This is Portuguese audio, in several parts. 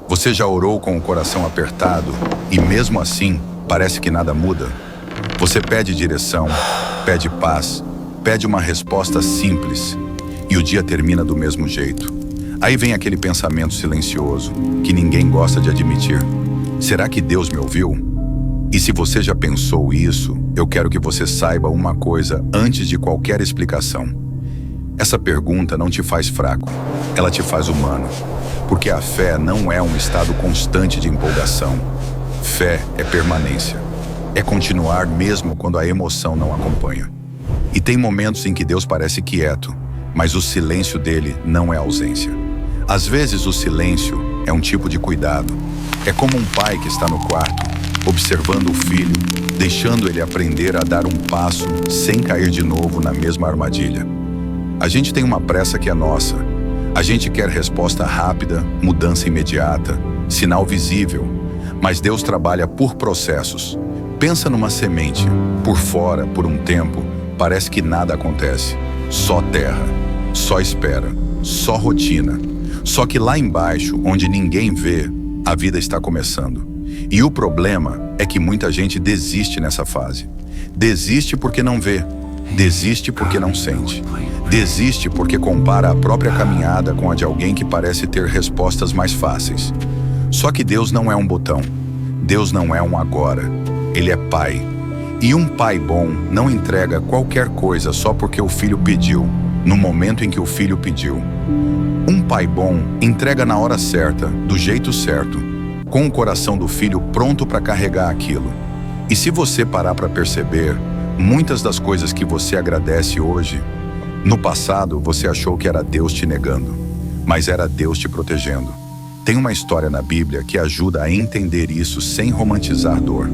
Você já orou com o coração apertado e mesmo assim parece que nada muda? Você pede direção, pede paz, pede uma resposta simples e o dia termina do mesmo jeito. Aí vem aquele pensamento silencioso que ninguém gosta de admitir. Será que Deus me ouviu? E se você já pensou isso, eu quero que você saiba uma coisa antes de qualquer explicação. Essa pergunta não te faz fraco, ela te faz humano. Porque a fé não é um estado constante de empolgação. Fé é permanência. É continuar mesmo quando a emoção não acompanha. E tem momentos em que Deus parece quieto, mas o silêncio dele não é ausência. Às vezes o silêncio é um tipo de cuidado. É como um pai que está no quarto, observando o filho, deixando ele aprender a dar um passo sem cair de novo na mesma armadilha. A gente tem uma pressa que é nossa. A gente quer resposta rápida, mudança imediata, sinal visível. Mas Deus trabalha por processos. Pensa numa semente. Por fora, por um tempo, parece que nada acontece. Só terra, só espera, só rotina. Só que lá embaixo, onde ninguém vê, a vida está começando. E o problema é que muita gente desiste nessa fase. Desiste porque não vê. Desiste porque não sente. Desiste porque compara a própria caminhada com a de alguém que parece ter respostas mais fáceis. Só que Deus não é um botão. Deus não é um agora. Ele é pai. E um pai bom não entrega qualquer coisa só porque o filho pediu, no momento em que o filho pediu. Um pai bom entrega na hora certa, do jeito certo, com o coração do filho pronto para carregar aquilo. E se você parar para perceber, muitas das coisas que você agradece hoje, no passado você achou que era Deus te negando, mas era Deus te protegendo. Tem uma história na Bíblia que ajuda a entender isso sem romantizar dor.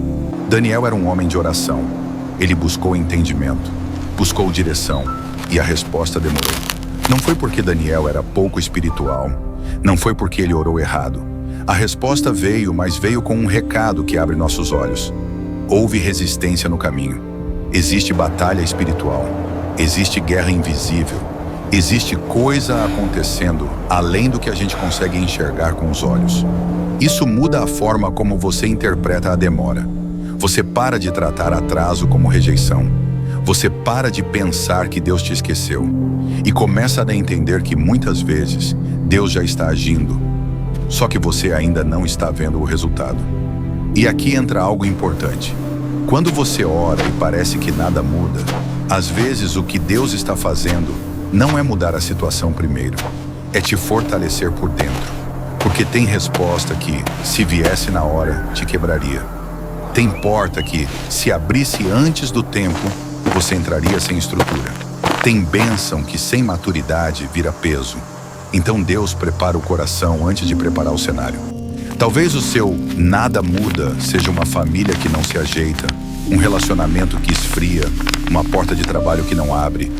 Daniel era um homem de oração. Ele buscou entendimento, buscou direção, e a resposta demorou. Não foi porque Daniel era pouco espiritual, não foi porque ele orou errado. A resposta veio, mas veio com um recado que abre nossos olhos. Houve resistência no caminho. Existe batalha espiritual. Existe guerra invisível. Existe coisa acontecendo além do que a gente consegue enxergar com os olhos. Isso muda a forma como você interpreta a demora. Você para de tratar atraso como rejeição. Você para de pensar que Deus te esqueceu. E começa a entender que muitas vezes Deus já está agindo. Só que você ainda não está vendo o resultado. E aqui entra algo importante. Quando você ora e parece que nada muda, às vezes o que Deus está fazendo não é mudar a situação primeiro, é te fortalecer por dentro. Porque tem resposta que, se viesse na hora, te quebraria. Tem porta que, se abrisse antes do tempo, você entraria sem estrutura. Tem bênção que, sem maturidade, vira peso. Então Deus prepara o coração antes de preparar o cenário. Talvez o seu nada muda seja uma família que não se ajeita, um relacionamento que esfria, uma porta de trabalho que não abre,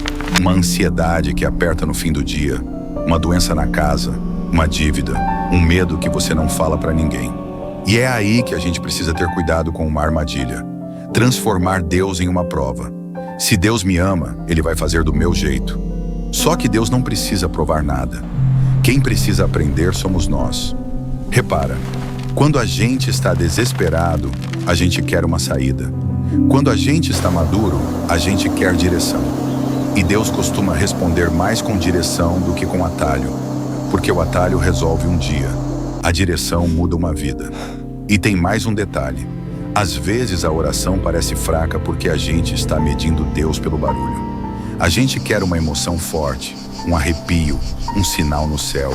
uma ansiedade que aperta no fim do dia, uma doença na casa, uma dívida, um medo que você não fala para ninguém. E é aí que a gente precisa ter cuidado com uma armadilha. Transformar Deus em uma prova. Se Deus me ama, Ele vai fazer do meu jeito. Só que Deus não precisa provar nada. Quem precisa aprender somos nós. Repara, quando a gente está desesperado, a gente quer uma saída. Quando a gente está maduro, a gente quer direção. E Deus costuma responder mais com direção do que com atalho, porque o atalho resolve um dia, a direção muda uma vida. E tem mais um detalhe. Às vezes a oração parece fraca porque a gente está medindo Deus pelo barulho. A gente quer uma emoção forte, um arrepio, um sinal no céu,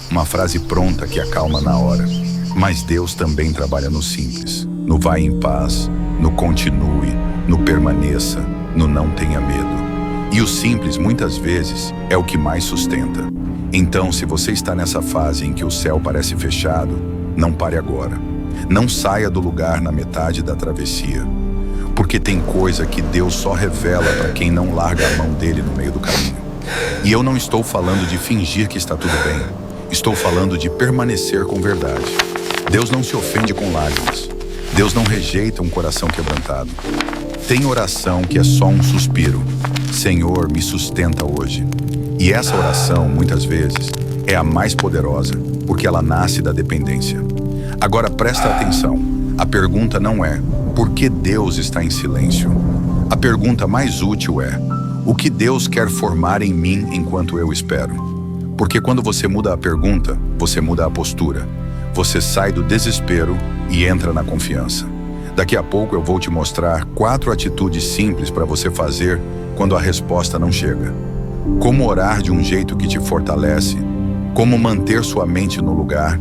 uma frase pronta que acalma na hora. Mas Deus também trabalha no simples, no vai em paz, no continue, no permaneça, no não tenha medo. E o simples, muitas vezes, é o que mais sustenta. Então, se você está nessa fase em que o céu parece fechado, não pare agora. Não saia do lugar na metade da travessia. Porque tem coisa que Deus só revela para quem não larga a mão dele no meio do caminho. E eu não estou falando de fingir que está tudo bem. Estou falando de permanecer com verdade. Deus não se ofende com lágrimas. Deus não rejeita um coração quebrantado. Tem oração que é só um suspiro. Senhor, me sustenta hoje. E essa oração, muitas vezes, é a mais poderosa, porque ela nasce da dependência. Agora presta atenção. A pergunta não é por que Deus está em silêncio. A pergunta mais útil é o que Deus quer formar em mim enquanto eu espero. Porque quando você muda a pergunta, você muda a postura. Você sai do desespero e entra na confiança. Daqui a pouco eu vou te mostrar 4 atitudes simples para você fazer quando a resposta não chega. Como orar de um jeito que te fortalece, como manter sua mente no lugar,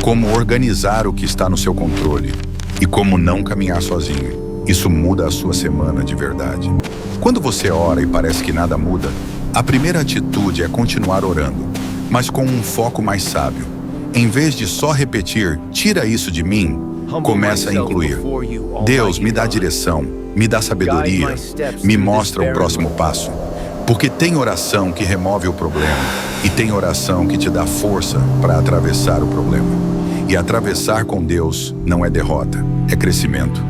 como organizar o que está no seu controle e como não caminhar sozinho. Isso muda a sua semana de verdade. Quando você ora e parece que nada muda, a primeira atitude é continuar orando, mas com um foco mais sábio. Em vez de só repetir, tira isso de mim, começa a incluir. Deus, me dá direção, me dá sabedoria, me mostra o próximo passo. Porque tem oração que remove o problema e tem oração que te dá força para atravessar o problema. E atravessar com Deus não é derrota, é crescimento.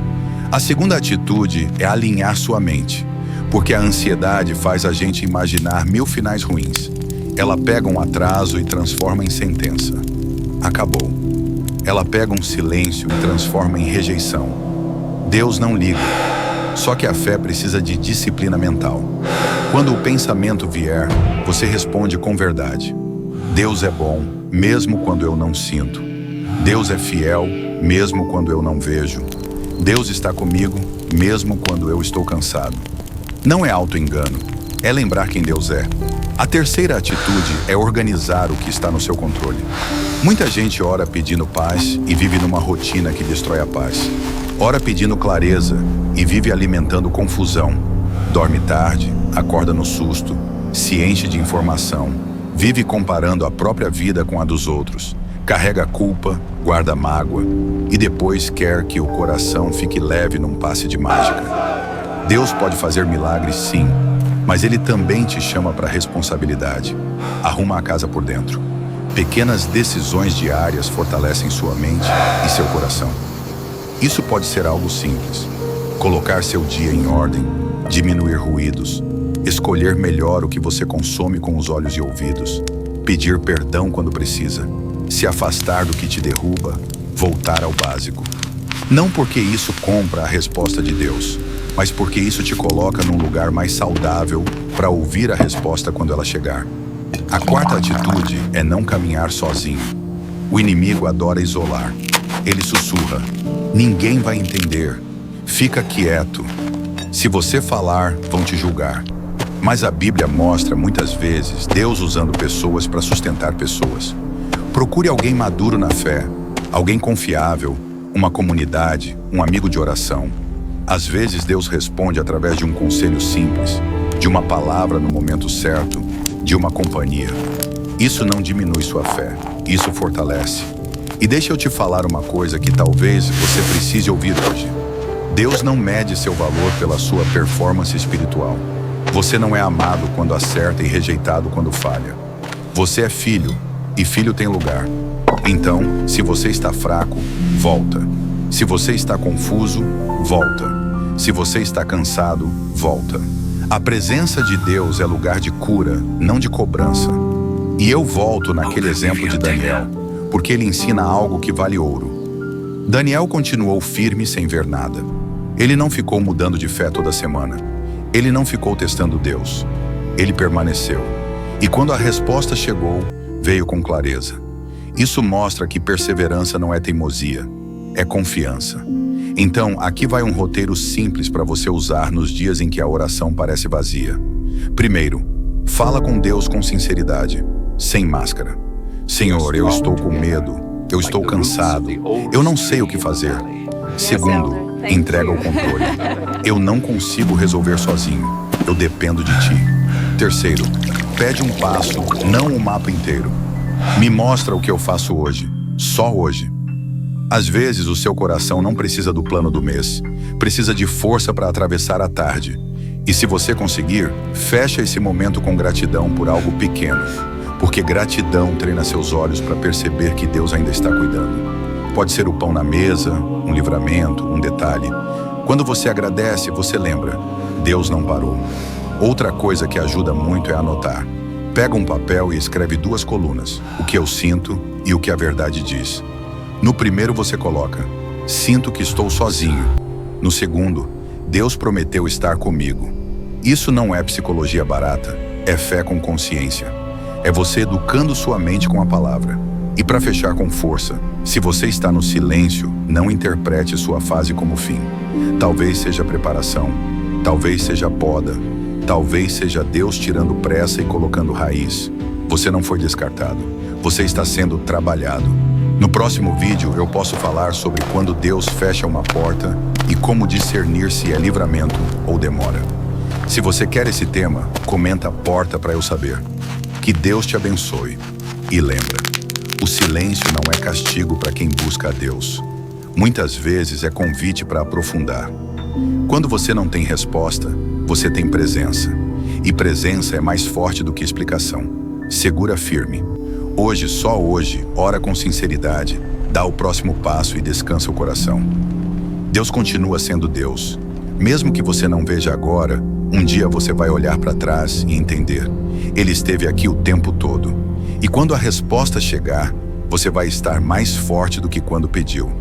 A segunda atitude é alinhar sua mente, porque a ansiedade faz a gente imaginar 1000 finais ruins. Ela pega um atraso e transforma em sentença. Acabou. Ela pega um silêncio e transforma em rejeição. Deus não liga. Só que a fé precisa de disciplina mental. Quando o pensamento vier, você responde com verdade. Deus é bom, mesmo quando eu não sinto. Deus é fiel, mesmo quando eu não vejo. Deus está comigo, mesmo quando eu estou cansado. Não é auto-engano, é lembrar quem Deus é. A terceira atitude é organizar o que está no seu controle. Muita gente ora pedindo paz e vive numa rotina que destrói a paz. Ora pedindo clareza e vive alimentando confusão. Dorme tarde, acorda no susto, se enche de informação, vive comparando a própria vida com a dos outros, carrega culpa, guarda mágoa e depois quer que o coração fique leve num passe de mágica. Deus pode fazer milagres, sim, mas Ele também te chama para responsabilidade. Arruma a casa por dentro. Pequenas decisões diárias fortalecem sua mente e seu coração. Isso pode ser algo simples. Colocar seu dia em ordem, diminuir ruídos, escolher melhor o que você consome com os olhos e ouvidos, pedir perdão quando precisa, se afastar do que te derruba, voltar ao básico. Não porque isso compra a resposta de Deus, mas porque isso te coloca num lugar mais saudável para ouvir a resposta quando ela chegar. A quarta atitude é não caminhar sozinho. O inimigo adora isolar. Ele sussurra: ninguém vai entender. Fica quieto. Se você falar, vão te julgar. Mas a Bíblia mostra muitas vezes Deus usando pessoas para sustentar pessoas. Procure alguém maduro na fé, alguém confiável, uma comunidade, um amigo de oração. Às vezes Deus responde através de um conselho simples, de uma palavra no momento certo, de uma companhia. Isso não diminui sua fé, isso fortalece. E deixa eu te falar uma coisa que talvez você precise ouvir hoje. Deus não mede seu valor pela sua performance espiritual. Você não é amado quando acerta e rejeitado quando falha. Você é filho, e filho tem lugar. Então, se você está fraco, volta. Se você está confuso, volta. Se você está cansado, volta. A presença de Deus é lugar de cura, não de cobrança. E eu volto naquele exemplo de Daniel, porque ele ensina algo que vale ouro. Daniel continuou firme sem ver nada. Ele não ficou mudando de fé toda semana. Ele não ficou testando Deus. Ele permaneceu. E quando a resposta chegou, veio com clareza. Isso mostra que perseverança não é teimosia, é confiança. Então, aqui vai um roteiro simples para você usar nos dias em que a oração parece vazia. Primeiro, fala com Deus com sinceridade, sem máscara. Senhor, eu estou com medo, eu estou cansado, eu não sei o que fazer. Segundo, entrega o controle. Eu não consigo resolver sozinho, eu dependo de Ti. Terceiro, pede um passo, não um mapa inteiro. Me mostra o que eu faço hoje, só hoje. Às vezes o seu coração não precisa do plano do mês, precisa de força para atravessar a tarde. E se você conseguir, fecha esse momento com gratidão por algo pequeno, porque gratidão treina seus olhos para perceber que Deus ainda está cuidando. Pode ser o pão na mesa, um livramento, um detalhe. Quando você agradece, você lembra, Deus não parou. Outra coisa que ajuda muito é anotar. Pega um papel e escreve 2 colunas, o que eu sinto e o que a verdade diz. No primeiro você coloca: sinto que estou sozinho. No segundo: Deus prometeu estar comigo. Isso não é psicologia barata, é fé com consciência. É você educando sua mente com a palavra. E para fechar com força, se você está no silêncio, não interprete sua fase como fim. Talvez seja preparação, talvez seja poda, talvez seja Deus tirando pressa e colocando raiz. Você não foi descartado, você está sendo trabalhado. No próximo vídeo eu posso falar sobre quando Deus fecha uma porta e como discernir se é livramento ou demora. Se você quer esse tema, comenta a porta para eu saber. Que Deus te abençoe. E lembra, o silêncio não é castigo para quem busca a Deus. Muitas vezes é convite para aprofundar. Quando você não tem resposta, você tem presença. E presença é mais forte do que explicação. Segura firme. Hoje, só hoje, ora com sinceridade, dá o próximo passo e descansa o coração. Deus continua sendo Deus. Mesmo que você não veja agora, um dia você vai olhar para trás e entender. Ele esteve aqui o tempo todo. E quando a resposta chegar, você vai estar mais forte do que quando pediu.